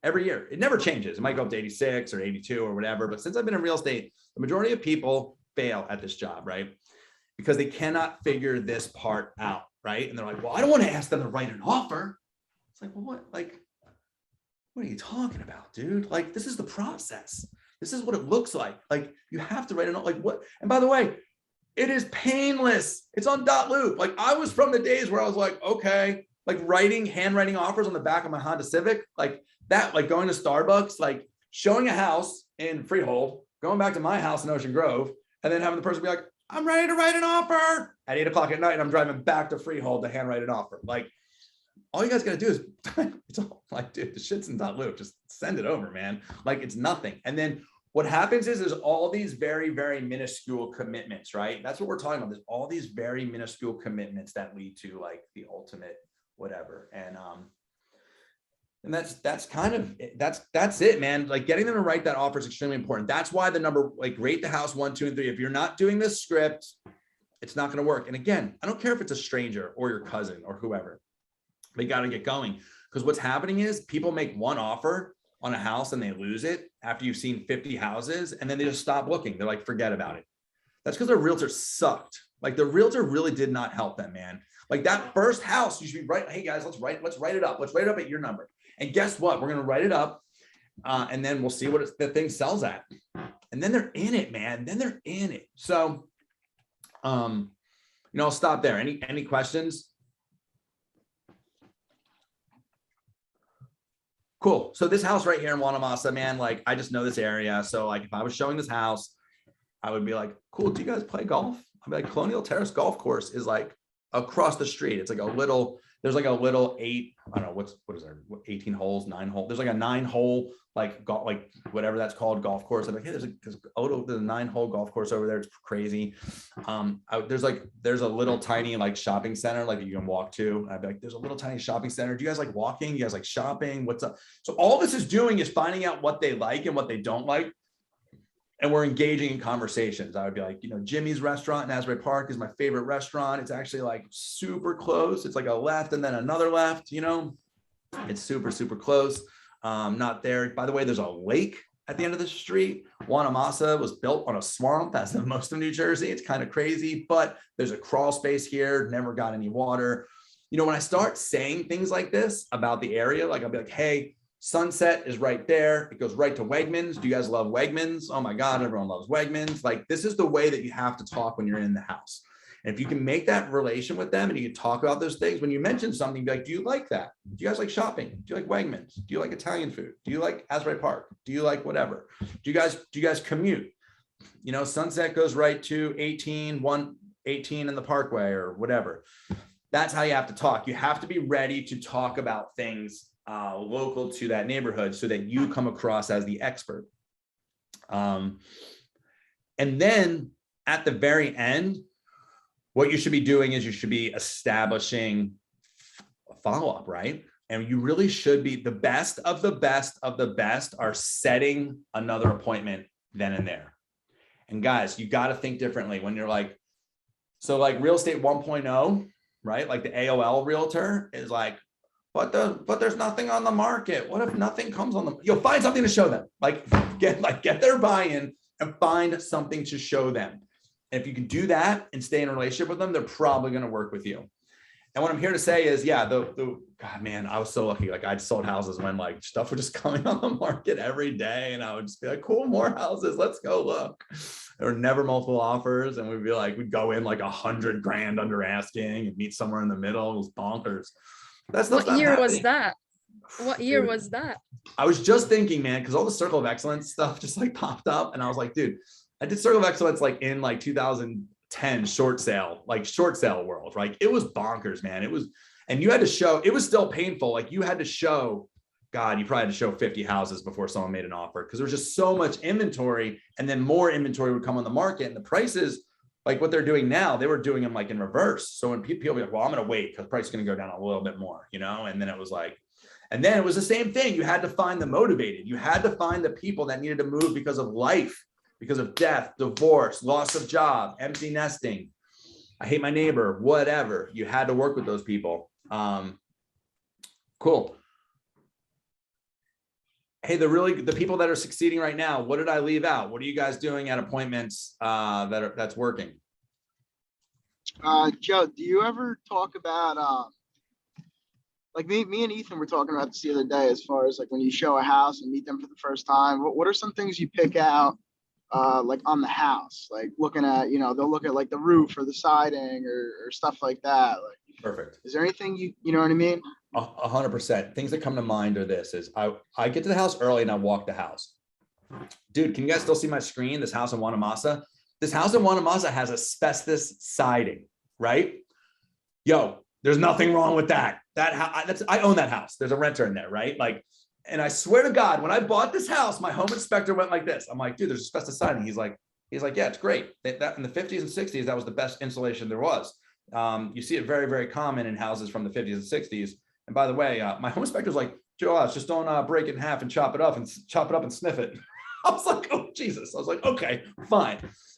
every year. It never changes. It might go up to 86 or 82 or whatever. But since I've been in real estate, the majority of people fail at this job, right? Because they cannot figure this part out, right? And they're like, well, I don't want to ask them to write an offer. It's like, well, what are you talking about, dude? Like, this is the process. This is what it looks like. Like, you have to write an offer. Like, what? And by the way, it is painless. It's on dot loop. Like, I was from the days where I was like, okay, like handwriting offers on the back of my Honda Civic, like that, like going to Starbucks, like showing a house in Freehold, going back to my house in Ocean Grove, and then having the person be like, I'm ready to write an offer at 8 o'clock at night. And I'm driving back to Freehold to handwrite an offer. Like, all you guys got to do is, it's all like, dude, the shit's in .loop. Just send it over, man. Like, it's nothing. And then what happens is there's all these very, very minuscule commitments, right? That's what we're talking about. There's all these very minuscule commitments that lead to like the ultimate whatever. And that's kind of, that's it, man. Like getting them to write that offer is extremely important. That's why the number, like rate the house 1, 2, and 3. If you're not doing this script, it's not going to work. And again, I don't care if it's a stranger or your cousin or whoever, they got to get going. Because what's happening is people make one offer on a house and they lose it after you've seen 50 houses and then they just stop looking. They're like, forget about it. That's because their realtor sucked. Like the realtor really did not help them, man. Like that first house, you should be right. Hey guys, let's write it up. Let's write it up at your number. And guess what? We're going to write it up and then we'll see what the thing sells at. And then they're in it, man. Then they're in it. So, I'll stop there. Any questions? Cool. So this house right here in Wanamasa, man, like I just know this area. So like if I was showing this house, I would be like, cool. Do you guys play golf? I'd be like, Colonial Terrace Golf Course is like across the street. It's like there's like a little 8, I don't know, what is there? 18 holes, 9 holes. There's like a 9-hole, like whatever that's called, golf course. I'm like, hey, there's a 9-hole golf course over there. It's crazy. There's a little tiny like shopping center, like you can walk to. I'd be like, there's a little tiny shopping center. Do you guys like walking? You guys like shopping? What's up? So all this is doing is finding out what they like and what they don't like. And we're engaging in conversations. I would be like, Jimmy's restaurant in Asbury Park is my favorite restaurant. It's actually like super close. It's like a left and then another left, it's super, super close. Not there. By the way, there's a lake at the end of the street. Wanamasa was built on a swamp. That's in most of New Jersey. It's kind of crazy, but there's a crawl space here. Never got any water. When I start saying things like this about the area, like I'll be like, hey, Sunset is right there. It goes right to Wegmans. Do you guys love Wegmans? Oh my God, everyone loves Wegmans. Like this is the way that you have to talk when you're in the house. And if you can make that relation with them and you can talk about those things, when you mention something, be like, do you like that? Do you guys like shopping? Do you like Wegmans? Do you like Italian food? Do you like Asbury Park? Do you like whatever? Do you guys commute? Sunset goes right to 18 in the Parkway or whatever. That's how you have to talk. You have to be ready to talk about things local to that neighborhood so that you come across as the expert. And then at the very end, what you should be doing is you should be establishing a follow-up, right? And you really should be the best of the best of the best are setting another appointment then and there. And guys, you got to think differently when you're like, so like real estate 1.0, right? Like the AOL realtor is like, but there's nothing on the market. What if nothing comes on you'll find something to show them. Get their buy-in and find something to show them. And if you can do that and stay in a relationship with them, they're probably going to work with you. And what I'm here to say is, yeah, God, man, I was so lucky. Like I sold houses when like stuff was just coming on the market every day. And I would just be like, cool, more houses. Let's go look. There were never multiple offers. And we'd go in like $100,000 under asking and meet somewhere in the middle. It was bonkers. What year was that? What year was that? I was just thinking, man, because all the Circle of Excellence stuff just like popped up. And I was like, dude, I did Circle of Excellence like in like 2010 short sale world. Like it was bonkers, man. And you had to show, it was still painful. Like you had to show, God, you probably had to show 50 houses before someone made an offer because there was just so much inventory and then more inventory would come on the market and the prices, like what they're doing now, they were doing them like in reverse. So when people be like, well, I'm going to wait because price is going to go down a little bit more, and then it was like, and then it was the same thing. You had to find the motivated. You had to find the people that needed to move because of life, because of death, divorce, loss of job, empty nesting. I hate my neighbor, whatever. You had to work with those people. Cool. Hey, the people that are succeeding right now, what did I leave out? What are you guys doing at appointments that's working? Joe, do you ever talk about like me and Ethan were talking about this the other day, as far as like when you show a house and meet them for the first time, what are some things you pick out like on the house, like looking at, they'll look at like the roof or the siding or stuff like that. Like, perfect. Is there anything you know what I mean? 100%. Things that come to mind are this: is I get to the house early and I walk the house. Dude, can you guys still see my screen? This house in Wanamasa. This house in Wanamasa has asbestos siding, right? Yo, there's nothing wrong with that. I own that house. There's a renter in there, right? Like, and I swear to God, when I bought this house, my home inspector went like this. I'm like, dude, there's asbestos siding. He's like, yeah, it's great. That in the 50s and 60s, that was the best insulation there was. You see it very, very common in houses from the 50s and 60s. And by the way, my home inspector's like, Joe, just don't break it in half and chop it up and sniff it. I was like, oh, Jesus. I was like, okay, fine.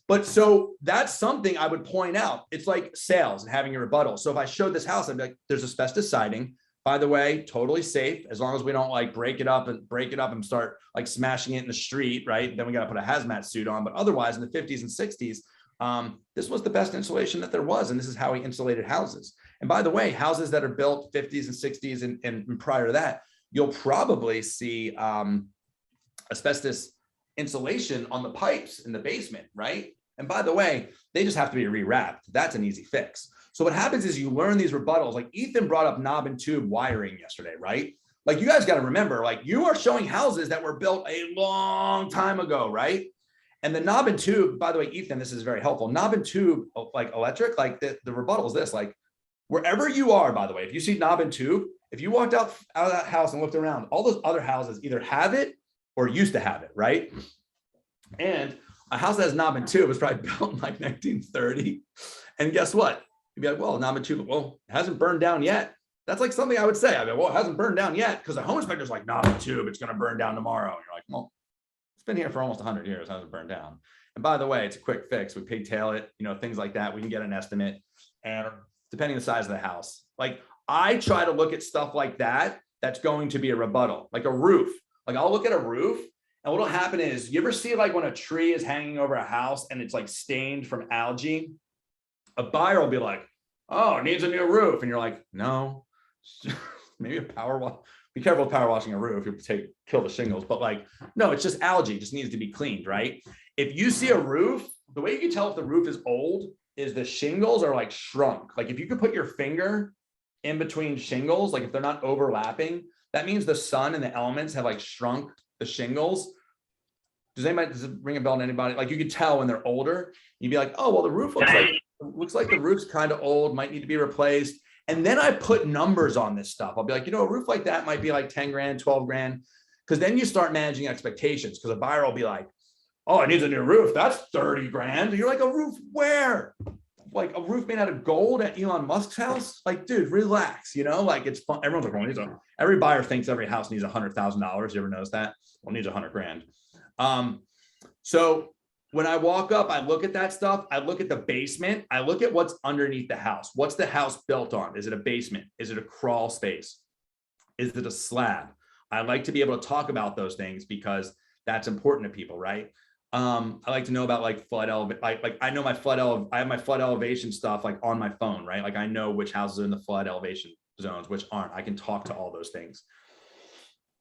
But so that's something I would point out. It's like sales and having a rebuttal. So if I showed this house, I'd be like, there's asbestos siding. By the way, totally safe as long as we don't like break it up and start like smashing it in the street, right? Then we got to put a hazmat suit on. But otherwise, in the 50s and 60s, this was the best insulation that there was. And this is how we insulated houses. And by the way, houses that are built 50s and 60s and prior to that, you'll probably see asbestos insulation on the pipes in the basement, right? And by the way, they just have to be rewrapped. That's an easy fix. So what happens is you learn these rebuttals. Like Ethan brought up knob and tube wiring yesterday, right? Like you guys got to remember, like you are showing houses that were built a long time ago, right? And the knob and tube, by the way, Ethan, this is very helpful. Knob and tube, like electric, like the rebuttal is this, like wherever you are, by the way, if you see knob and tube, if you walked out of that house and looked around, all those other houses either have it or used to have it, right? And a house that has knob and tube was probably built in like 1930. And guess what? You'd be like, well, knob and tube, well, it hasn't burned down yet. That's like something I would say. I mean, well, it hasn't burned down yet because the home inspector's like, knob and tube, it's going to burn down tomorrow. And you're like, well, it's been here for almost 100 years, hasn't burned down. And by the way, it's a quick fix. We pigtail it, things like that. We can get an estimate. And depending on the size of the house, like I try to look at stuff like that, that's going to be a rebuttal, like a roof. Like I'll look at a roof and what'll happen is, you ever see like when a tree is hanging over a house and it's like stained from algae? A buyer will be like, oh, it needs a new roof. And you're like, no, maybe a power wash. Be careful with power washing a roof, you'll kill the shingles. But like, no, it's just algae, it just needs to be cleaned, right? If you see a roof, the way you can tell if the roof is old is the shingles are like shrunk. Like if you could put your finger in between shingles, like if they're not overlapping, that means the sun and the elements have like shrunk the shingles. Does it ring a bell to anybody? Like you could tell when they're older, you'd be like, oh, well, the roof looks like the roof's kind of old, might need to be replaced. And then I put numbers on this stuff. I'll be like, a roof like that might be like 10 grand, 12 grand. Because then you start managing expectations. Because a buyer will be like, oh, it needs a new roof. That's 30 grand. And you're like, a roof where? Like a roof made out of gold at Elon Musk's house? Like, dude, relax, like it's fun. Everyone's like, well, every buyer thinks every house needs $100,000. You ever notice that? Well, it needs 100 grand. So when I walk up, I look at that stuff. I look at the basement. I look at what's underneath the house. What's the house built on? Is it a basement? Is it a crawl space? Is it a slab? I like to be able to talk about those things because that's important to people, right? I like to know about like flood elevation. Like I know I have my flood elevation stuff like on my phone, right? Like I know which houses are in the flood elevation zones, which aren't. I can talk to all those things.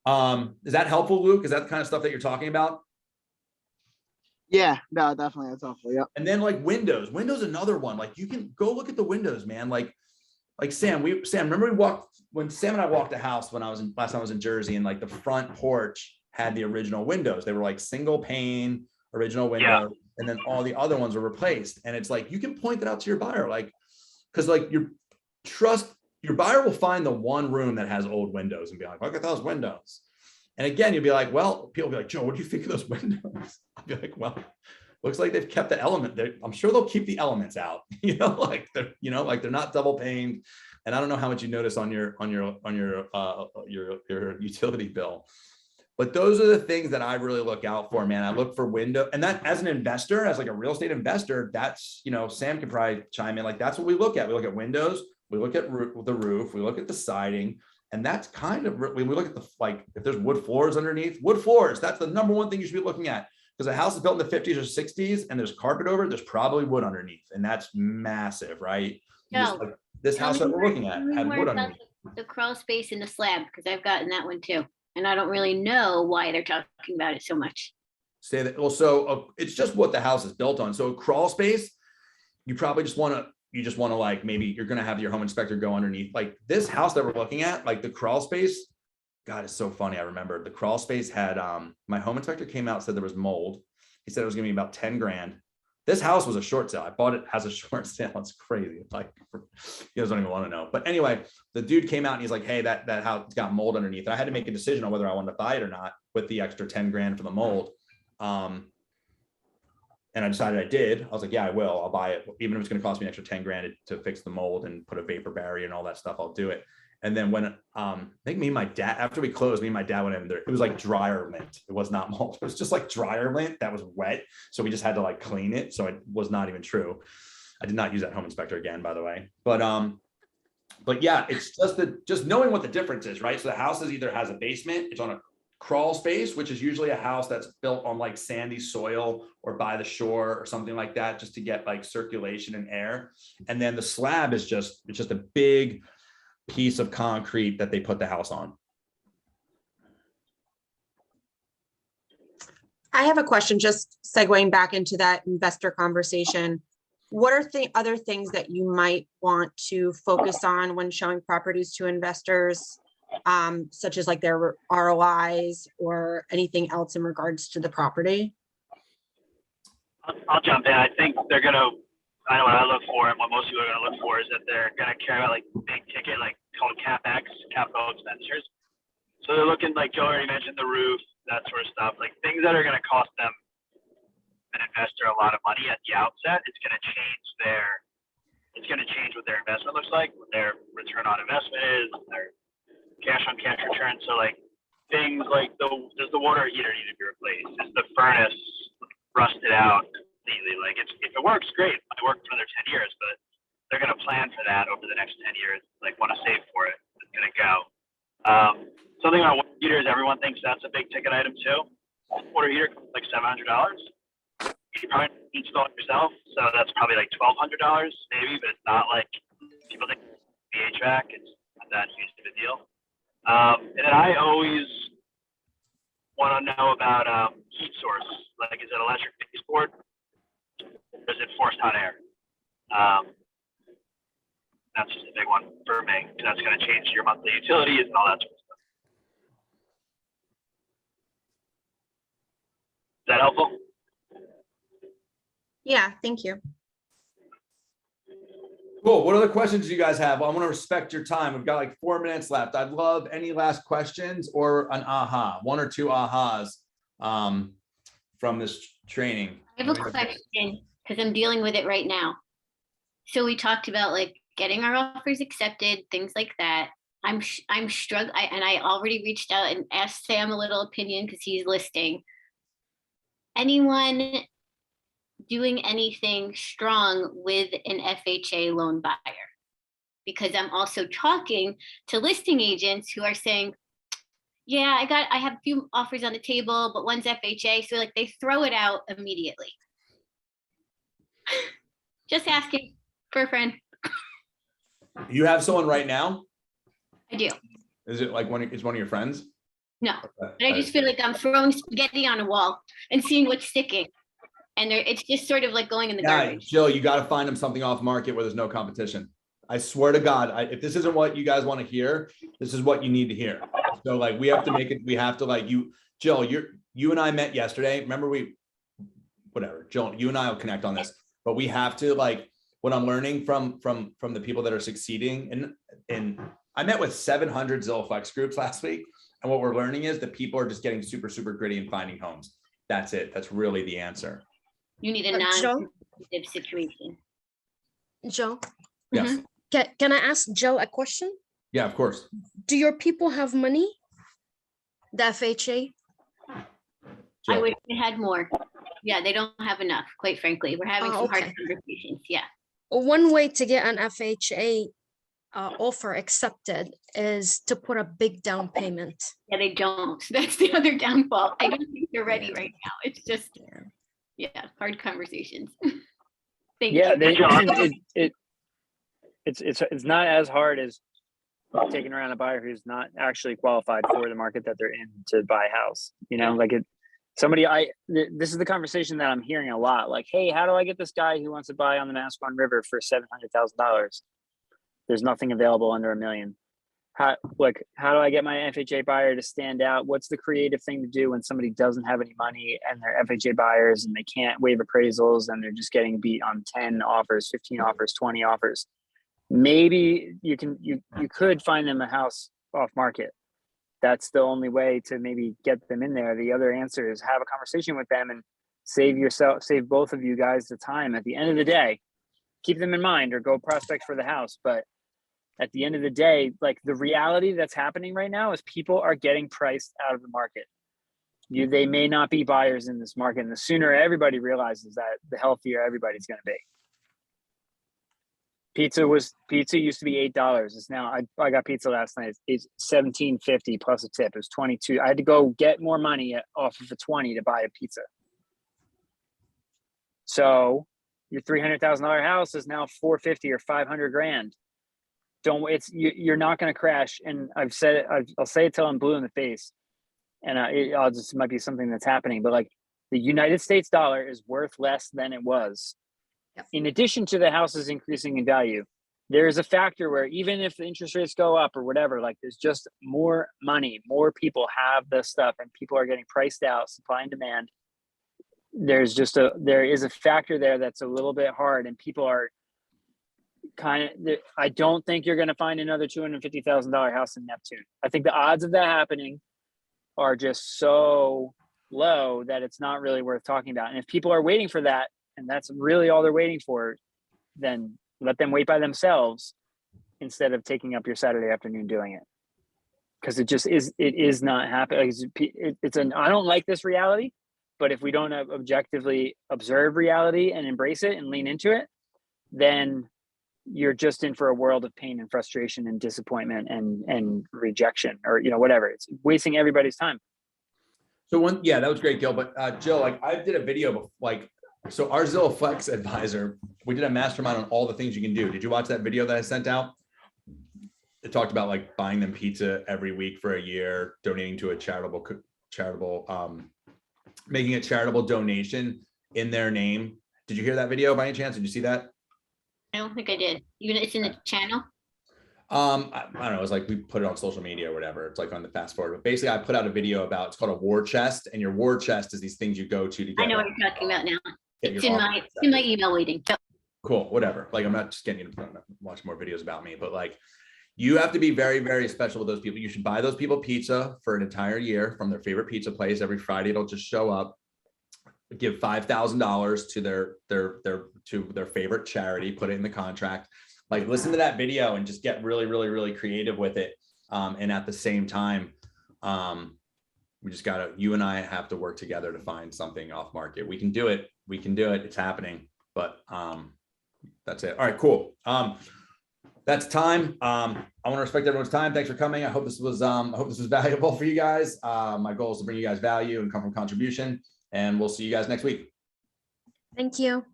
Is that helpful, Luke? Is that the kind of stuff that you're talking about? Yeah, no, definitely. That's helpful. Yep. And then like windows, another one. Like you can go look at the windows, man. Like Sam, remember when Sam and I walked the house when last time I was in Jersey, and like the front porch had the original windows. They were like single pane original window, and then all the other ones were replaced. And it's like, you can point that out to your buyer, like, because like your buyer will find the one room that has old windows and be like, look at those windows. And again, you'll be like, well, people will be like, Joe, what do you think of those windows? I'll be like, well, looks like they've kept the element there. I'm sure they'll keep the elements out, like they're not double paned. And I don't know how much you notice on your utility bill, but those are the things that I really look out for, man. I look for window, and that as an investor, as like a real estate investor, that's, Sam can probably chime in. Like, that's what we look at. We look at windows, we look at the roof, we look at the siding. And that's kind of, we look at if there's wood floors underneath, that's the number one thing you should be looking at. Because a house is built in the 50s or 60s and there's carpet over it, there's probably wood underneath. And that's massive, right? No. This house that we're looking at had wood underneath. The crawl space in the slab, because I've gotten that one too. And I don't really know why they're talking about it so much. Say that, well, so it's just what the house is built on. So a crawl space, you probably just want to, like, maybe you're going to have your home inspector go underneath. Like this house that we're looking at, like the crawl space, God, it's so funny. I remember the crawl space had, my home inspector came out, said there was mold. He said it was going to be about 10 grand. This house was a short sale. I bought it as a short sale. It's crazy. Like, you guys don't even want to know. But anyway, the dude came out and he's like, hey, that house got mold underneath. And I had to make a decision on whether I wanted to buy it or not with the extra 10 grand for the mold. And I decided I did. I was like, yeah, I will. I'll buy it. Even if it's going to cost me an extra 10 grand to fix the mold and put a vapor barrier and all that stuff, I'll do it. And then when I think me and my dad, after we closed, me and my dad went in there. It was like dryer lint. It was not mold. It was just like dryer lint that was wet. So we just had to like clean it. So it was not even true. I did not use that home inspector again, by the way. But yeah, it's just knowing what the difference is, right? So the house either has a basement, it's on a crawl space, which is usually a house that's built on like sandy soil or by the shore or something like that, just to get like circulation and air. And then the slab is it's just a big piece of concrete that they put the house on. I have a question, just segueing back into that investor conversation. What are the other things that you might want to focus on when showing properties to investors, such as like their ROIs or anything else in regards to the property? I'll jump in. I think I know what I look for, and what most people are going to look for is that they're going to care about like big ticket, like called Capex, capital expenditures. So they're looking, like Joe already mentioned, the roof, that sort of stuff, like things that are going to cost them, an investor, a lot of money at the outset. It's going to change what their investment looks like, what their return on investment is, their cash on cash return. So like things like does the water heater need to be replaced? Is the furnace rusted out completely? Like if it works, great. It might work for another 10 years, but they're going to plan for that over the next 10 years. Like want to save for it. It's going to go. Something about water heaters, everyone thinks that's a big ticket item too. Water heater like $700. You probably install it yourself, so that's probably like $1,200 maybe, but it's not like people think HVAC. It's not that huge of a deal. And then I always want to know about heat source. Like, is it electric baseboard or is it forced hot air? That's just a big one for me. That's going to change your monthly utilities and all that sort of stuff. Is that helpful? Yeah, thank you. Cool. What other questions do you guys have? Well, I want to respect your time. We've got like 4 minutes left. I'd love any last questions or an aha, 1 or 2 ahas from this training. I have a question because I'm dealing with it right now. So we talked about like getting our offers accepted, things like that. I'm struggling, and I already reached out and asked Sam a little opinion because he's listing. Anyone doing anything strong with an FHA loan buyer? Because I'm also talking to listing agents who are saying, yeah, I have a few offers on the table, but one's FHA. So like they throw it out immediately. Just asking for a friend. You have someone right now? I do. Is it like one of your friends? No, Okay. but I just feel like I'm throwing spaghetti on a wall and seeing what's sticking. And it's just sort of like going in the garbage. Jill, you got to find them something off market where there's no competition. I swear to God, if this isn't what you guys want to hear, this is what you need to hear. So like, we have to make it, we have to like Jill, you and I met yesterday. Remember whatever, Jill, you and I will connect on this, but we have to like, what I'm learning from the people that are succeeding and I met with 700 Zillow Flex groups last week. And what we're learning is that people are just getting super, super gritty and finding homes. That's it. That's really the answer. You need a non-competitive situation. Joe, Yes. can I ask Joe a question? Yeah, of course. Do your people have money? The FHA? I wish they had more. Yeah, they don't have enough, quite frankly. We're having some hard okay. conversations. Yeah. One way to get an FHA offer accepted is to put a big down payment. Yeah, they don't. That's the other downfall. I don't think they're ready right now. It's just, yeah, hard conversations. Thank Yeah, you. it's not as hard as taking around a buyer who's not actually qualified for the market that they're in to buy a house. You know, like this is the conversation that I'm hearing a lot. Like, hey, how do I get this guy who wants to buy on the Massachusetts River for $700,000? There's nothing available under $1 million. how do I get my FHA buyer to stand out? What's the creative thing to do when somebody doesn't have any money and they're FHA buyers and they can't waive appraisals and they're just getting beat on 10 offers, 15 offers, 20 offers? Maybe you could find them a house off market. That's the only way to maybe get them in there. The other answer is have a conversation with them and save both of you guys the time. At the end of the day, keep them in mind or go prospect for the house. But at the end of the day, like the reality that's happening right now is people are getting priced out of the market. They may not be buyers in this market. And the sooner everybody realizes that, the healthier everybody's going to be. Pizza used to be $8. It's now, I got pizza last night. It's $17.50 plus a tip. It was $22. I had to go get more money off of the 20 to buy a pizza. So your $300,000 house is now $450 or $500,000. You're not going to crash. And I've said it, I'll say it till I'm blue in the face. And it might be something that's happening, but like the United States dollar is worth less than it was. Yep. In addition to the houses increasing in value, there is a factor where even if the interest rates go up or whatever, like there's just more money, more people have the stuff and people are getting priced out, supply and demand. There is a factor there that's a little bit hard and people are I don't think you're going to find another $250,000 house in Neptune. I think the odds of that happening are just so low that it's not really worth talking about. And if people are waiting for that, and that's really all they're waiting for, then let them wait by themselves instead of taking up your Saturday afternoon doing it. Because it is not happening. I don't like this reality, but if we don't objectively observe reality and embrace it and lean into it, then you're just in for a world of pain and frustration and disappointment and rejection or, whatever. It's wasting everybody's time. So that was great, Gil. But Jill, like I did a video, so our Zillow Flex advisor, we did a mastermind on all the things you can do. Did you watch that video that I sent out? It talked about like buying them pizza every week for a year, donating to a charitable, making a charitable donation in their name. Did you hear that video by any chance? Did you see that? I don't think I did. It's in the channel. I don't know. It's like we put it on social media or whatever. It's like on the fast forward. But basically, I put out a video about it's called a war chest, and your war chest is these things you go to get. I know what you're talking about now. It's in my email waiting. Cool. Whatever. Like I'm not just getting you to watch more videos about me, but like you have to be very, very special with those people. You should buy those people pizza for an entire year from their favorite pizza place. Every Friday, it'll just show up. Give $5,000 to their favorite charity. Put it in the contract. Like listen to that video and just get really, really, really creative with it. And at the same time, you and I have to work together to find something off market. We can do it. It's happening. But that's it. All right, cool. That's time. I want to respect everyone's time. Thanks for coming. I hope this was valuable for you guys. My goal is to bring you guys value and come from contribution. And we'll see you guys next week. Thank you.